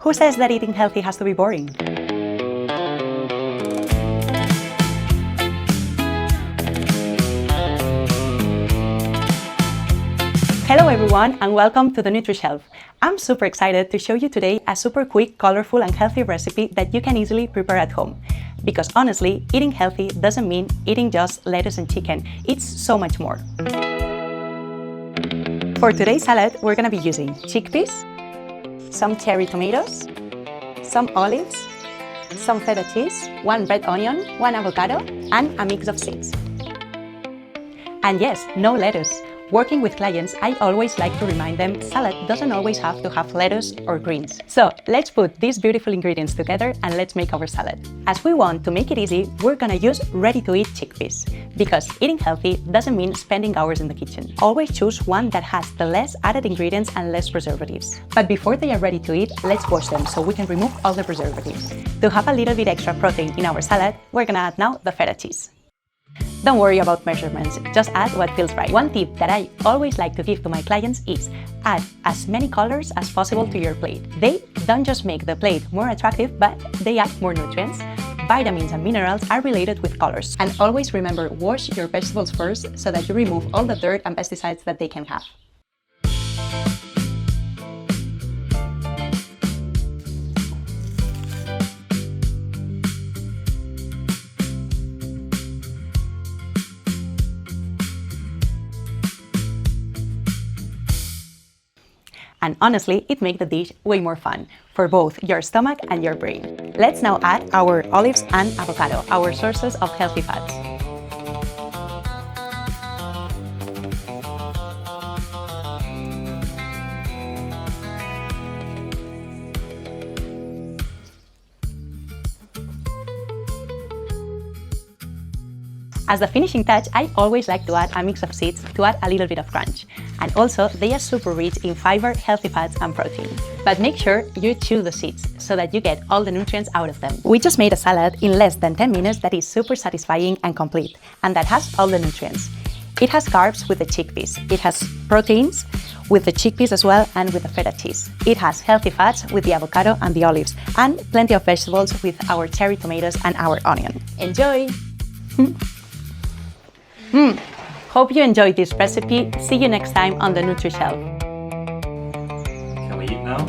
Who says that eating healthy has to be boring? Hello everyone and welcome to the Nutri Shelf. I'm super excited to show you today a super quick, colorful and healthy recipe that you can easily prepare at home. Because honestly, eating healthy doesn't mean eating just lettuce and chicken, it's so much more. For today's salad, we're gonna be using chickpeas, some cherry tomatoes, some olives, some feta cheese, 1 red onion, 1 avocado, and a mix of seeds. And yes, no lettuce. Working with clients, I always like to remind them salad doesn't always have to have lettuce or greens. So let's put these beautiful ingredients together and let's make our salad. As we want to make it easy, we're gonna use ready-to-eat chickpeas. Because eating healthy doesn't mean spending hours in the kitchen. Always choose one that has the less added ingredients and less preservatives. But before they are ready to eat, let's wash them so we can remove all the preservatives. To have a little bit extra protein in our salad, we're gonna add now the feta cheese. Don't worry about measurements, just add what feels right. One tip that I always like to give to my clients is add as many colors as possible to your plate. They don't just make the plate more attractive, but they add more nutrients. Vitamins and minerals are related with colors. And always remember, wash your vegetables first so that you remove all the dirt and pesticides that they can have. And honestly, it makes the dish way more fun for both your stomach and your brain. Let's now add our olives and avocado, our sources of healthy fats. As the finishing touch, I always like to add a mix of seeds to add a little bit of crunch. And also, they are super rich in fiber, healthy fats and protein. But make sure you chew the seeds so that you get all the nutrients out of them. We just made a salad in less than 10 minutes that is super satisfying and complete, and that has all the nutrients. It has carbs with the chickpeas. It has proteins with the chickpeas as well and with the feta cheese. It has healthy fats with the avocado and the olives, and plenty of vegetables with our cherry tomatoes and our onion. Enjoy! Hope you enjoyed this recipe. See you next time on the Nutri Shelf. Can we eat now?